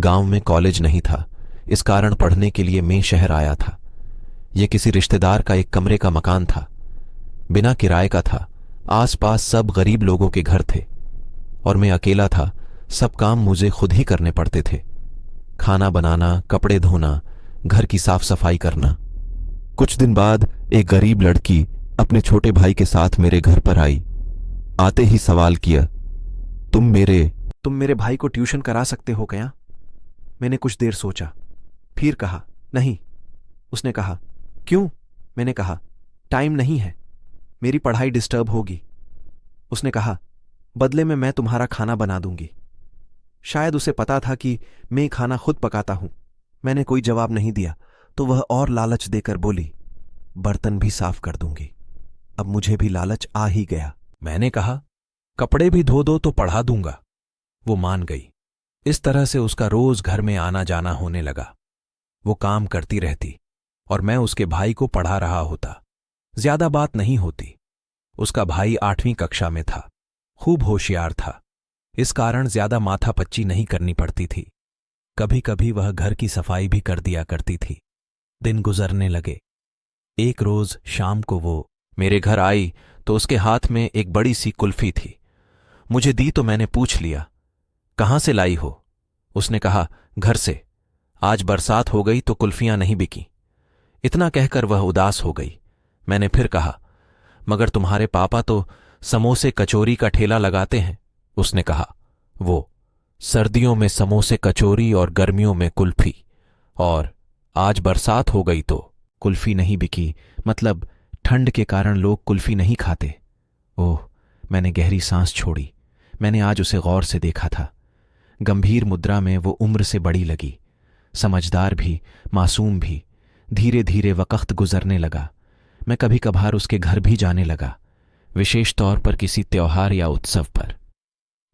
गांव में कॉलेज नहीं था, इस कारण पढ़ने के लिए मैं शहर आया था। यह किसी रिश्तेदार का एक कमरे का मकान था, बिना किराए का था। आसपास सब गरीब लोगों के घर थे और मैं अकेला था। सब काम मुझे खुद ही करने पड़ते थे, खाना बनाना, कपड़े धोना, घर की साफ सफाई करना। कुछ दिन बाद एक गरीब लड़की अपने छोटे भाई के साथ मेरे घर पर आई। आते ही सवाल किया, तुम मेरे भाई को ट्यूशन करा सकते हो क्या? मैंने कुछ देर सोचा, फिर कहा, नहीं। उसने कहा, क्यों? मैंने कहा, टाइम नहीं है, मेरी पढ़ाई डिस्टर्ब होगी। उसने कहा, बदले में मैं तुम्हारा खाना बना दूंगी। शायद उसे पता था कि मैं खाना खुद पकाता हूं। मैंने कोई जवाब नहीं दिया तो वह और लालच देकर बोली, बर्तन भी साफ कर दूंगी। अब मुझे भी लालच आ ही गया। मैंने कहा, कपड़े भी धो दो तो पढ़ा दूंगा। वो मान गई। इस तरह से उसका रोज घर में आना जाना होने लगा। वो काम करती रहती और मैं उसके भाई को पढ़ा रहा होता। ज्यादा बात नहीं होती। उसका भाई 8वीं कक्षा में था, खूब होशियार था, इस कारण ज्यादा माथापच्ची नहीं करनी पड़ती थी। कभी कभी वह घर की सफाई भी कर दिया करती थी। दिन गुजरने लगे। एक रोज शाम को वो मेरे घर आई तो उसके हाथ में एक बड़ी सी कुल्फी थी। मुझे दी तो मैंने पूछ लिया, कहां से लाई हो? उसने कहा, घर से। आज बरसात हो गई तो कुल्फियां नहीं बिकी। इतना कहकर वह उदास हो गई। मैंने फिर कहा, मगर तुम्हारे पापा तो समोसे कचौरी का ठेला लगाते हैं। उसने कहा, वो सर्दियों में समोसे कचौरी और गर्मियों में कुल्फी, और आज बरसात हो गई तो कुल्फी नहीं बिकी, मतलब ठंड के कारण लोग कुल्फी नहीं खाते। ओह, मैंने गहरी सांस छोड़ी। मैंने आज उसे गौर से देखा था। गंभीर मुद्रा में वो उम्र से बड़ी लगी, समझदार भी, मासूम भी। धीरे धीरे वक्त गुजरने लगा। मैं कभी कभार उसके घर भी जाने लगा, विशेष तौर पर किसी त्योहार या उत्सव पर।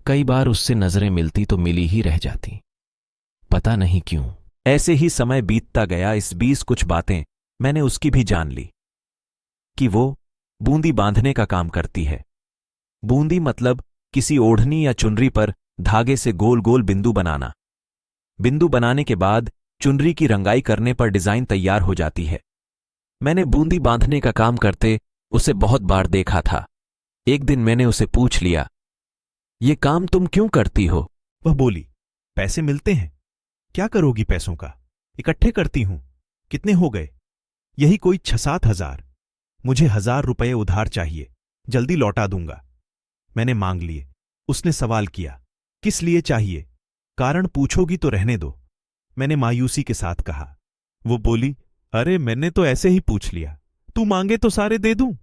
कई बार उससे नजरें मिलती तो मिली ही रह जाती, पता नहीं क्यों। ऐसे ही समय बीतता गया। इस बीच कुछ बातें मैंने उसकी भी जान ली कि वो बूंदी बांधने का काम करती है। बूंदी मतलब किसी ओढ़नी या चुनरी पर धागे से गोल गोल बिंदु बनाना। बिंदु बनाने के बाद चुनरी की रंगाई करने पर डिजाइन तैयार हो जाती है। मैंने बूंदी बांधने का काम करते उसे बहुत बार देखा था। एक दिन मैंने उसे पूछ लिया, ये काम तुम क्यों करती हो? वह बोली, पैसे मिलते हैं। क्या करोगी पैसों का? इकट्ठे करती हूं। कितने हो गए? यही कोई 6-7 हजार। मुझे 1000 रुपये उधार चाहिए, जल्दी लौटा दूंगा। मैंने मांग लिए। उसने सवाल किया, किस लिए चाहिए? कारण पूछोगी तो रहने दो। मैंने मायूसी के साथ कहा। वो बोली, अरे मैंने तो ऐसे ही पूछ लिया, तू मांगे तो सारे दे दूं।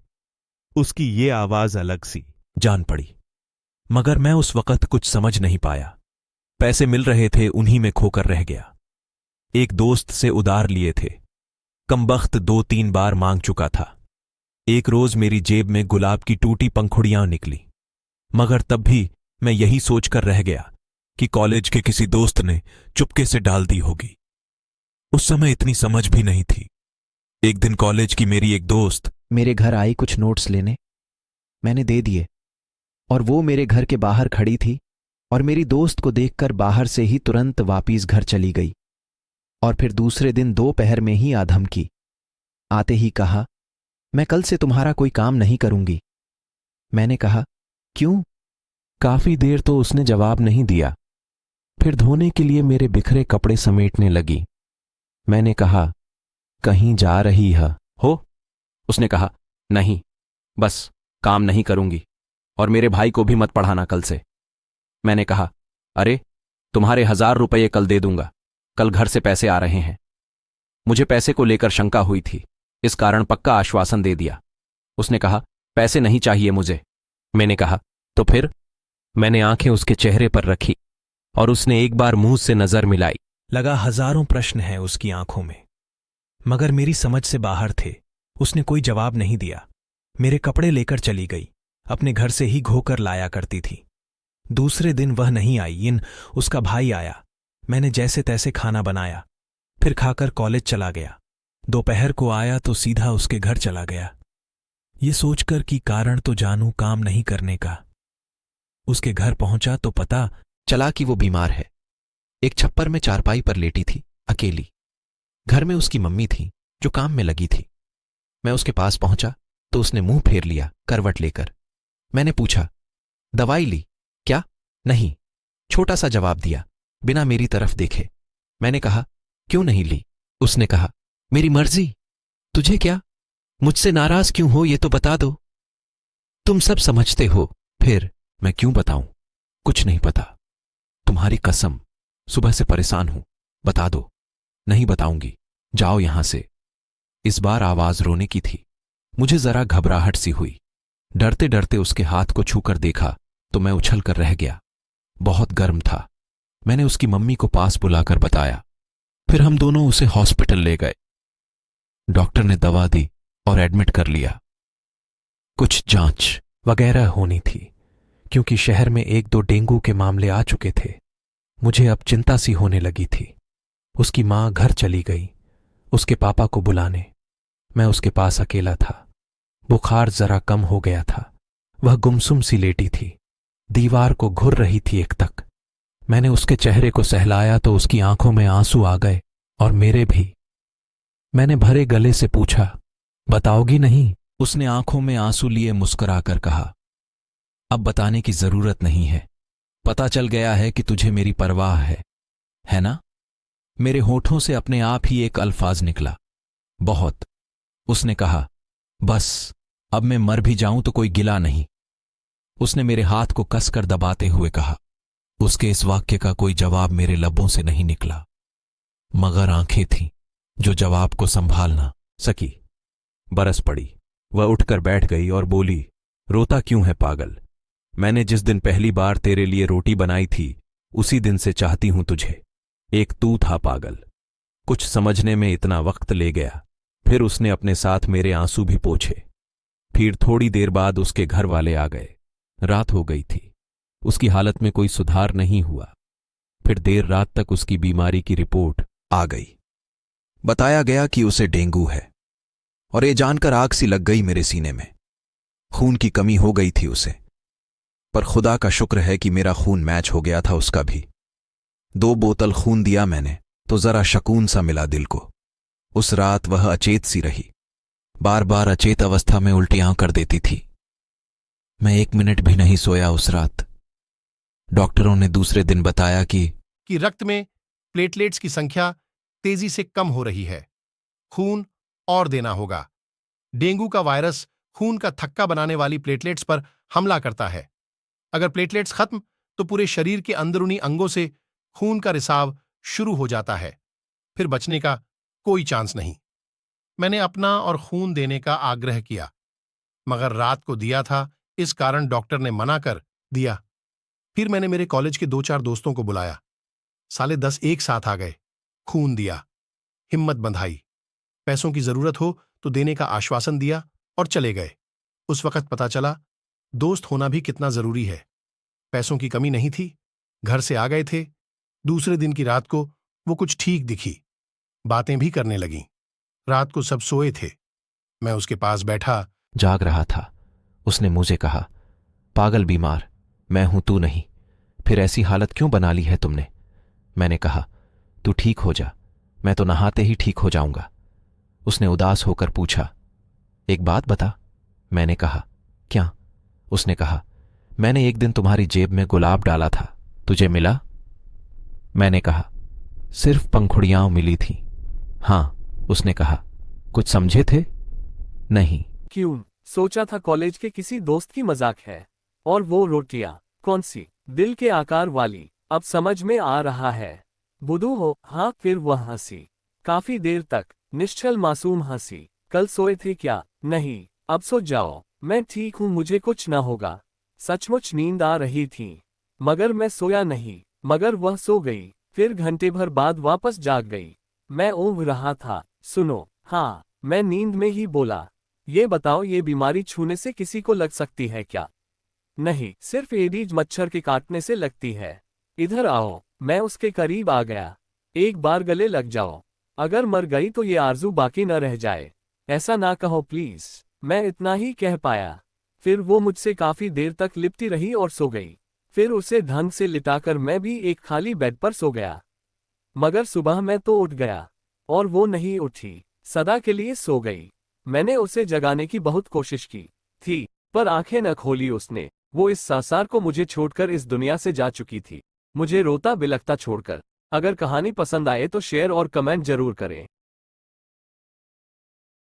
उसकी ये आवाज अलग सी जान पड़ी, मगर मैं उस वक्त कुछ समझ नहीं पाया। पैसे मिल रहे थे, उन्हीं में खोकर रह गया। एक दोस्त से उधार लिए थे। कमबख्त 2-3 बार मांग चुका था। एक रोज मेरी जेब में गुलाब की टूटी पंखुड़ियां निकली, मगर तब भी मैं यही सोचकर रह गया कि कॉलेज के किसी दोस्त ने चुपके से डाल दी होगी। उस समय इतनी समझ भी नहीं थी। एक दिन कॉलेज की मेरी एक दोस्त मेरे घर आई कुछ नोट्स लेने। मैंने दे दिए और वो मेरे घर के बाहर खड़ी थी और मेरी दोस्त को देखकर बाहर से ही तुरंत वापिस घर चली गई। और फिर दूसरे दिन दोपहर में ही आधम की। आते ही कहा, मैं कल से तुम्हारा कोई काम नहीं करूंगी। मैंने कहा, क्यों? काफी देर तो उसने जवाब नहीं दिया। फिर धोने के लिए मेरे बिखरे कपड़े समेटने लगी। मैंने कहा, कहीं जा रही है हो? उसने कहा, नहीं, बस काम नहीं करूंगी और मेरे भाई को भी मत पढ़ाना कल से। मैंने कहा, अरे तुम्हारे 1000 रुपये कल दे दूंगा, कल घर से पैसे आ रहे हैं। मुझे पैसे को लेकर शंका हुई थी, इस कारण पक्का आश्वासन दे दिया। उसने कहा, पैसे नहीं चाहिए मुझे। मैंने कहा, तो फिर? मैंने आंखें उसके चेहरे पर रखी और उसने एक बार मुंह से नजर मिलाई। लगा हजारों प्रश्न हैं उसकी आंखों में, मगर मेरी समझ से बाहर थे। उसने कोई जवाब नहीं दिया। मेरे कपड़े लेकर चली गई। अपने घर से ही घोकर लाया करती थी। दूसरे दिन वह नहीं आई, उसका भाई आया। मैंने जैसे तैसे खाना बनाया, फिर खाकर कॉलेज चला गया। दोपहर को आया तो सीधा उसके घर चला गया, ये सोचकर कि कारण तो जानूं काम नहीं करने का। उसके घर पहुंचा तो पता चला कि वो बीमार है। एक छप्पर में चारपाई पर लेटी थी, अकेली। घर में उसकी मम्मी थी जो काम में लगी थी। मैं उसके पास पहुंचा तो उसने मुंह फेर लिया करवट लेकर। मैंने पूछा, दवाई ली क्या? नहीं, छोटा सा जवाब दिया बिना मेरी तरफ देखे। मैंने कहा, क्यों नहीं ली? उसने कहा, मेरी मर्जी। तुझे क्या? मुझसे नाराज क्यों हो, ये तो बता दो। तुम सब समझते हो। फिर मैं क्यों बताऊं? कुछ नहीं पता, तुम्हारी कसम। सुबह से परेशान हूं, बता दो। नहीं बताऊंगी, जाओ यहां से। इस बार आवाज रोने की थी। मुझे जरा घबराहट सी हुई। डरते डरते उसके हाथ को छूकर देखा तो मैं उछल कर रह गया। बहुत गर्म था। मैंने उसकी मम्मी को पास बुलाकर बताया। फिर हम दोनों उसे हॉस्पिटल ले गए। डॉक्टर ने दवा दी और एडमिट कर लिया। कुछ जांच वगैरह होनी थी, क्योंकि शहर में 1-2 डेंगू के मामले आ चुके थे। मुझे अब चिंता सी होने लगी थी। उसकी मां घर चली गई उसके पापा को बुलाने। मैं उसके पास अकेला था। बुखार जरा कम हो गया था। वह गुमसुम सी लेटी थी, दीवार को घुर रही थी एक तक। मैंने उसके चेहरे को सहलाया तो उसकी आंखों में आंसू आ गए और मेरे भी। मैंने भरे गले से पूछा, बताओगी नहीं? उसने आंखों में आंसू लिए मुस्कुराकर कहा, अब बताने की जरूरत नहीं है। पता चल गया है कि तुझे मेरी परवाह है ना? मेरे होठों से अपने आप ही एक अल्फाज निकला, बहुत। उसने कहा, बस अब मैं मर भी जाऊं तो कोई गिला नहीं। उसने मेरे हाथ को कसकर दबाते हुए कहा। उसके इस वाक्य का कोई जवाब मेरे लबों से नहीं निकला, मगर आंखें थीं जो जवाब को संभाल ना सकी। बरस पड़ी। वह उठकर बैठ गई और बोली, रोता क्यों है पागल? मैंने जिस दिन पहली बार तेरे लिए रोटी बनाई थी उसी दिन से चाहती हूं तुझे। एक तू था पागल। कुछ समझने में इतना वक्त ले गया। फिर उसने अपने साथ मेरे आंसू भी पोंछे। फिर थोड़ी देर बाद उसके घर वाले आ गए। रात हो गई थी। उसकी हालत में कोई सुधार नहीं हुआ। फिर देर रात तक उसकी बीमारी की रिपोर्ट आ गई। बताया गया कि उसे डेंगू है, और ये जानकर आग सी लग गई मेरे सीने में। खून की कमी हो गई थी उसे, पर खुदा का शुक्र है कि मेरा खून मैच हो गया था उसका भी। 2 बोतल खून दिया मैंने तो जरा शकून सा मिला दिल को। उस रात वह अचेत सी रही, बार बार अचेत अवस्था में उल्टियां कर देती थी। मैं 1 मिनट भी नहीं सोया उस रात। डॉक्टरों ने दूसरे दिन बताया कि रक्त में प्लेटलेट्स की संख्या तेजी से कम हो रही है। खून और देना होगा। डेंगू का वायरस खून का थक्का बनाने वाली प्लेटलेट्स पर हमला करता है। अगर प्लेटलेट्स खत्म तो पूरे शरीर के अंदरूनी अंगों से खून का रिसाव शुरू हो जाता है। फिर बचने का कोई चांस नहीं। मैंने अपना और खून देने का आग्रह किया, मगर रात को दिया था, इस कारण डॉक्टर ने मना कर दिया। फिर मैंने मेरे कॉलेज के 2-4 दोस्तों को बुलाया। साले 10 एक साथ आ गए। खून दिया, हिम्मत बंधाई, पैसों की जरूरत हो तो देने का आश्वासन दिया और चले गए। उस वक्त पता चला दोस्त होना भी कितना जरूरी है। पैसों की कमी नहीं थी, घर से आ गए थे। दूसरे दिन की रात को वो कुछ ठीक दिखी, बातें भी करने लगी। रात को सब सोए थे, मैं उसके पास बैठा जाग रहा था। उसने मुझे कहा, पागल बीमार मैं हूं, तू नहीं। फिर ऐसी हालत क्यों बना ली है तुमने? मैंने कहा, तू ठीक हो जा, मैं तो नहाते ही ठीक हो जाऊंगा। उसने उदास होकर पूछा, एक बात बता। मैंने कहा, क्या? उसने कहा, मैंने एक दिन तुम्हारी जेब में गुलाब डाला था, तुझे मिला? मैंने कहा, सिर्फ पंखुड़ियां मिली थी। हां। उसने कहा, कुछ समझे थे? नहीं। क्यों? सोचा था कॉलेज के किसी दोस्त की मजाक है। और वो रोटियां कौन सी? दिल के आकार वाली। अब समझ में आ रहा है। बुद्धू हो? हाँ। फिर वह हंसी, काफी देर तक, निश्चल मासूम हंसी। कल सोए थे क्या? नहीं। अब सो जाओ, मैं ठीक हूं, मुझे कुछ ना होगा। सचमुच नींद आ रही थी, मगर मैं सोया नहीं। मगर वह सो गई, फिर घंटे भर बाद वापस जाग गई। मैं ऊँघ रहा था। सुनो, हाँ, मैं नींद में ही बोला, ये बताओ, ये बीमारी छूने से किसी को लग सकती है क्या? नहीं, सिर्फ एडीज मच्छर के काटने से लगती है। इधर आओ। मैं उसके करीब आ गया। एक बार गले लग जाओ। अगर मर गई तो ये आरजू बाकी न रह जाए। ऐसा ना कहो प्लीज। मैं इतना ही कह पाया। फिर वो मुझसे काफी देर तक लिपटी रही और सो गई। फिर उसे ढंग से लिटाकर मैं भी एक खाली बेड पर सो गया। मगर सुबह मैं तो उठ गया और वो नहीं उठी, सदा के लिए सो गई। मैंने उसे जगाने की बहुत कोशिश की थी, पर आंखें न खोली उसने। वो इस संसार को मुझे छोड़कर इस दुनिया से जा चुकी थी, मुझे रोता बिलखता छोड़कर। अगर कहानी पसंद आए तो शेयर और कमेंट जरूर करें।